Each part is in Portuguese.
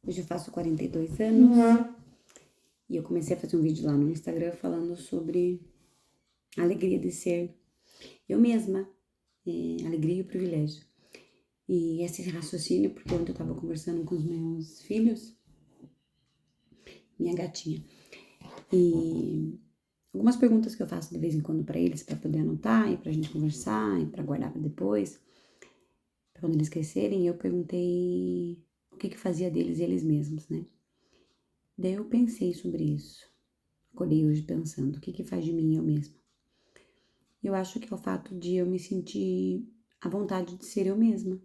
Hoje eu faço 42 anos e eu comecei a fazer um vídeo lá no Instagram falando sobre a alegria de ser eu mesma, alegria e o privilégio. E esse raciocínio, porque ontem eu tava conversando com os meus filhos, minha gatinha, e algumas perguntas que eu faço de vez em quando pra eles, pra poder anotar e pra gente conversar e pra guardar pra depois, pra quando eles crescerem, eu perguntei o que fazia deles eles mesmos, né? Daí eu pensei sobre isso. Acordei hoje pensando, o que faz de mim eu mesma? Eu acho que é o fato de eu me sentir à vontade de ser eu mesma.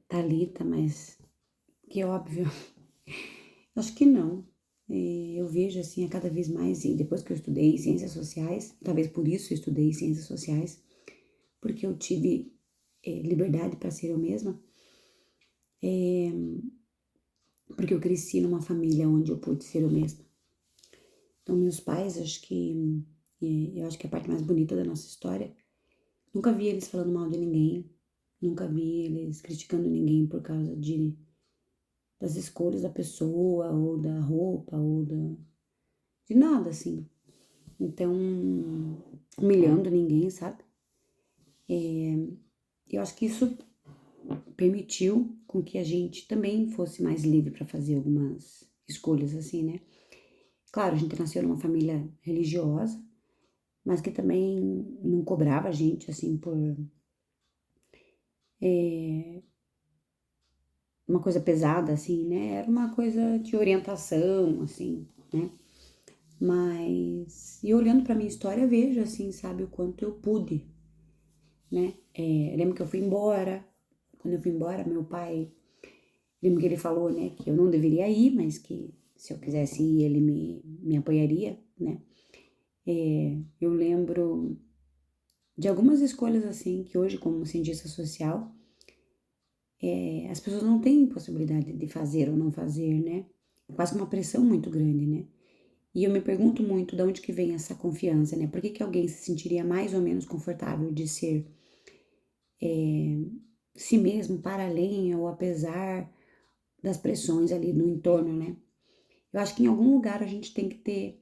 Thalita, mas que óbvio. Eu acho que não. Eu vejo assim a cada vez mais, e depois que eu estudei ciências sociais, talvez por isso eu estudei ciências sociais, porque eu tive liberdade para ser eu mesma, porque eu cresci numa família onde eu pude ser eu mesma. Então, meus pais, eu acho que é a parte mais bonita da nossa história. Nunca vi eles falando mal de ninguém, nunca vi eles criticando ninguém por causa das escolhas da pessoa, ou da roupa, de nada, assim. Então, humilhando ninguém, sabe? Eu acho que isso permitiu com que a gente também fosse mais livre para fazer algumas escolhas, assim, né? Claro, a gente nasceu numa família religiosa, mas que também não cobrava a gente, assim, por uma coisa pesada, assim, né? Era uma coisa de orientação, assim, né? Mas, e olhando pra minha história, vejo, assim, sabe, o quanto eu pude, né? Lembro que eu fui embora, quando eu fui embora, meu pai, lembro que ele falou, né, que eu não deveria ir, mas que se eu quisesse ir, ele me apoiaria, né? Eu lembro de algumas escolhas, assim, que hoje, como cientista social, as pessoas não têm possibilidade de fazer ou não fazer, né? É quase uma pressão muito grande, né? E eu me pergunto muito de onde que vem essa confiança, né? Por que alguém se sentiria mais ou menos confortável de ser si mesmo para além ou apesar das pressões ali no entorno, né? Eu acho que em algum lugar a gente tem que ter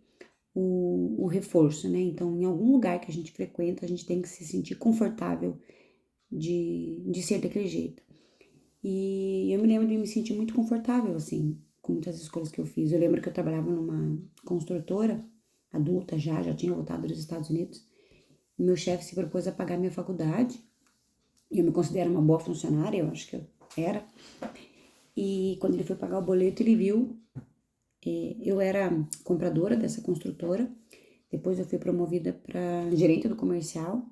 o reforço, né? Então, em algum lugar que a gente frequenta, a gente tem que se sentir confortável de ser daquele jeito. E eu me lembro de me sentir muito confortável, assim, com muitas escolhas que eu fiz. Eu lembro que eu trabalhava numa construtora, adulta já tinha voltado dos Estados Unidos. E meu chefe se propôs a pagar minha faculdade. E eu me considero uma boa funcionária, eu acho que eu era. E quando ele foi pagar o boleto, ele viu. Eu era compradora dessa construtora. Depois eu fui promovida para gerente do comercial.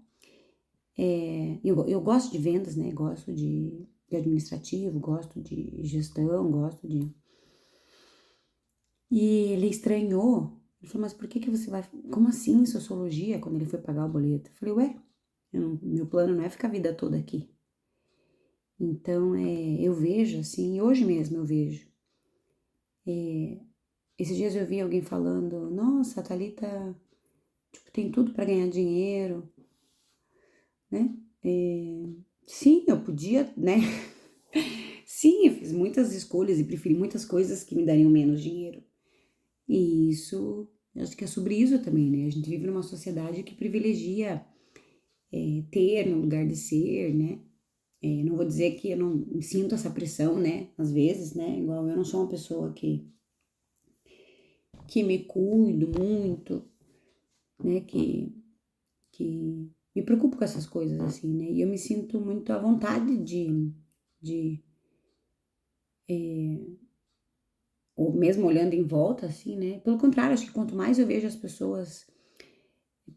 Eu gosto de vendas, né? Gosto de administrativo, gosto de gestão, gosto de. E ele estranhou. Ele falou, mas por que você vai. Como assim sociologia? Quando ele foi pagar o boleto? Eu falei, ué, meu plano não é ficar a vida toda aqui. Então, eu vejo assim, hoje mesmo eu vejo. Esses dias eu vi alguém falando, nossa, a Thalita, tipo, tem tudo para ganhar dinheiro, né? Sim, eu podia, né? Sim, eu fiz muitas escolhas e preferi muitas coisas que me dariam menos dinheiro. E isso, eu acho que é sobre isso também, né? A gente vive numa sociedade que privilegia ter no lugar de ser, né? Não vou dizer que eu não sinto essa pressão, né? Às vezes, né? Igual eu não sou uma pessoa que me cuido muito, né? Que me preocupo com essas coisas, assim, né? E eu me sinto muito à vontade de ou mesmo olhando em volta, assim, né? Pelo contrário, acho que quanto mais eu vejo as pessoas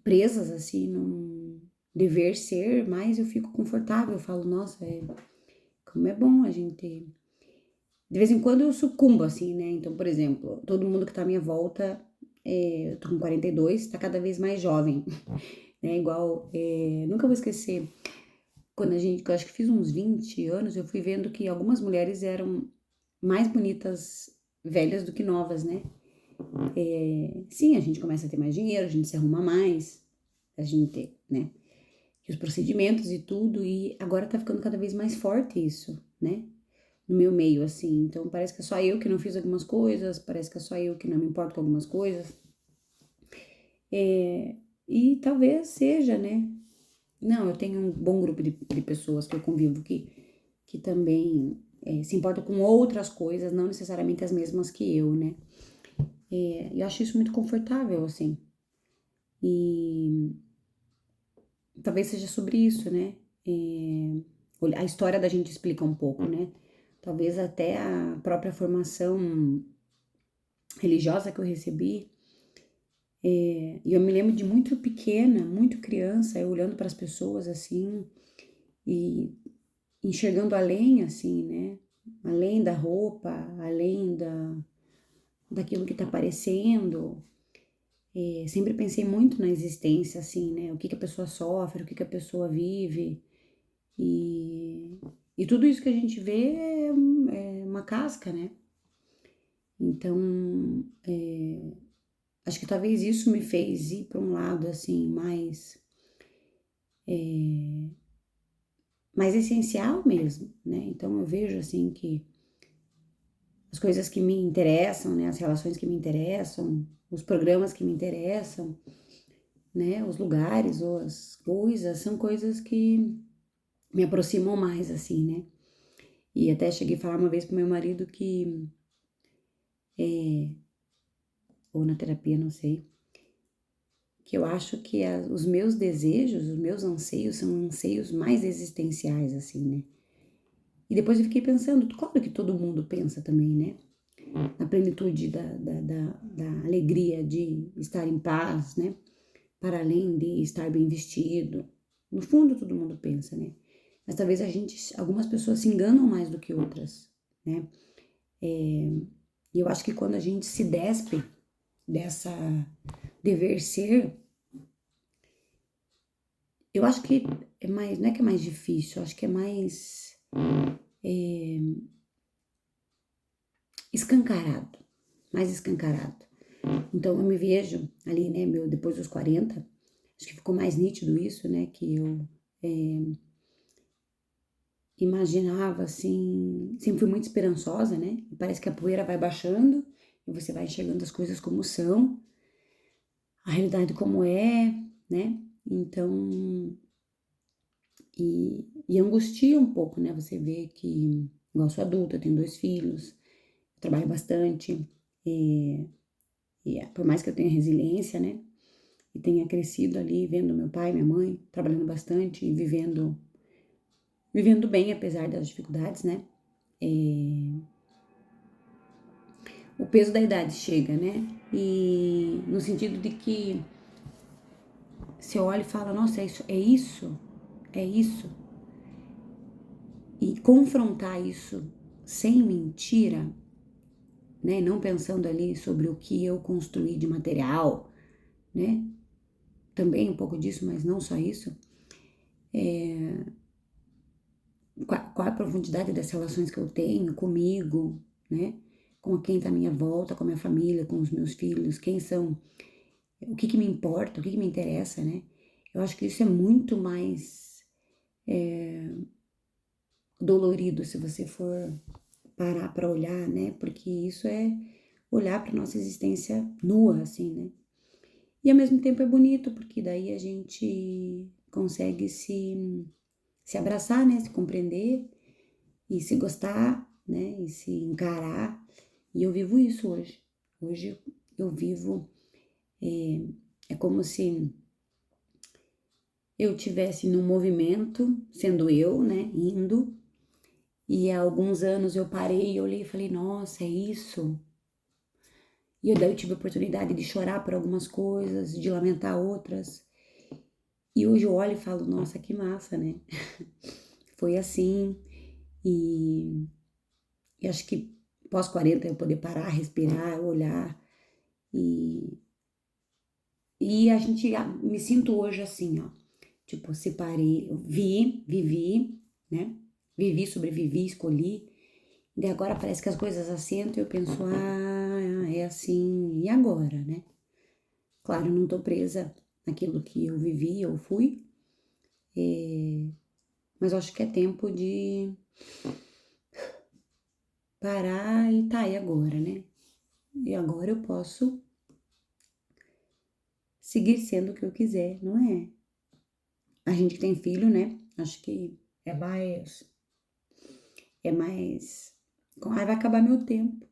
presas, assim, num dever ser, mais eu fico confortável. Eu falo, nossa, como é bom a gente. De vez em quando eu sucumbo, assim, né? Então, por exemplo, todo mundo que tá à minha volta, eu tô com 42, tá cada vez mais jovem, né? Igual, nunca vou esquecer, quando eu acho que fiz uns 20 anos, eu fui vendo que algumas mulheres eram mais bonitas velhas do que novas, né? Sim, a gente começa a ter mais dinheiro, a gente se arruma mais, a gente, né? E os procedimentos e tudo, e agora tá ficando cada vez mais forte isso, né? no meu meio, assim. Então parece que é só eu que não fiz algumas coisas, parece que é só eu que não me importo com algumas coisas. E talvez seja, né? Não, eu tenho um bom grupo de pessoas que eu convivo que também se importam com outras coisas, não necessariamente as mesmas que eu, né? Eu acho isso muito confortável, assim. E talvez seja sobre isso, né? A história da gente explica um pouco, né? Talvez até a própria formação religiosa que eu recebi. E eu me lembro de muito pequena, muito criança, eu olhando para as pessoas assim e enxergando além, assim, né? Além da roupa, além daquilo que tá aparecendo. Sempre pensei muito na existência, assim, né? O que que a pessoa sofre, o que que a pessoa vive. E, e tudo isso que a gente vê é uma casca, né? Então, acho que talvez isso me fez ir para um lado, assim, mais essencial mesmo, né? Então, eu vejo, assim, que as coisas que me interessam, né? As relações que me interessam, os programas que me interessam, né? Os lugares ou as coisas, são coisas que me aproximam mais, assim, né? E até cheguei a falar uma vez pro meu marido que, ou na terapia, não sei, que eu acho que os meus desejos, os meus anseios são anseios mais existenciais, assim, né? E depois eu fiquei pensando, claro que todo mundo pensa também, né? Na plenitude da alegria de estar em paz, né? Para além de estar bem vestido. No fundo, todo mundo pensa, né? Mas talvez algumas pessoas se enganam mais do que outras, né? E eu acho que quando a gente se despe dessa dever ser, eu acho que é mais, não é que é mais difícil, eu acho que é mais escancarado, mais escancarado. Então eu me vejo ali, né, depois dos 40, acho que ficou mais nítido isso, né, que eu imaginava assim, sempre fui muito esperançosa, né, e parece que a poeira vai baixando e você vai enxergando as coisas como são, a realidade como é, né, então, e angustia um pouco, né, você vê que, igual eu sou adulta, eu tenho 2 filhos, eu trabalho bastante, por mais que eu tenha resiliência, né, e tenha crescido ali vendo meu pai, minha mãe, trabalhando bastante e vivendo bem apesar das dificuldades, né? O peso da idade chega, né? E no sentido de que você olha e fala, nossa, é isso. E confrontar isso sem mentira, né? Não pensando ali sobre o que eu construí de material, né? Também um pouco disso, mas não só isso. Qual a profundidade das relações que eu tenho comigo, né? Com quem tá à minha volta, com a minha família, com os meus filhos, quem são, o que que me importa, o que que me interessa, né? Eu acho que isso é muito mais dolorido se você for parar para olhar, né? Porque isso é olhar para nossa existência nua, assim, né? E ao mesmo tempo é bonito, porque daí a gente consegue se abraçar, né? Se compreender e se gostar, né? E se encarar. E eu vivo isso hoje. Hoje eu vivo, é como se eu tivesse num movimento, sendo eu, né? Indo. E há alguns anos eu parei, olhei e falei, nossa, é isso. E daí eu tive a oportunidade de chorar por algumas coisas, de lamentar outras. E hoje eu olho e falo, nossa, que massa, né? Foi assim. E, e acho que pós 40 eu poder parar, respirar, olhar. E, e a gente, me sinto hoje assim, ó. Tipo, separei, eu vivi, né? Vivi, sobrevivi, escolhi. E agora parece que as coisas assentam e eu penso, é assim, e agora, né? Claro, eu não tô presa naquilo que eu vivi ou fui, mas eu acho que é tempo parar e tá, e agora, né? E agora eu posso seguir sendo o que eu quiser, não é? A gente que tem filho, né? Acho que é mais. Vai acabar meu tempo.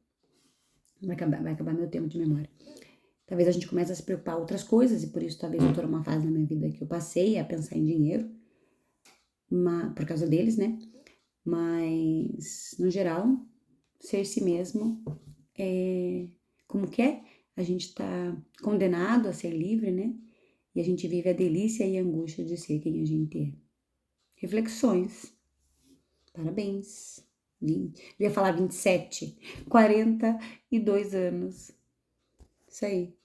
Vai acabar meu tempo de memória. Talvez a gente comece a se preocupar com outras coisas, e por isso talvez eu tô numa fase na minha vida que eu passei a pensar em dinheiro, por causa deles, né? Mas, no geral, ser si mesmo é. Como que é? A gente tá condenado a ser livre, né? E a gente vive a delícia e a angústia de ser quem a gente é. Reflexões. Parabéns. Eu ia falar 27, 42 anos. Isso aí.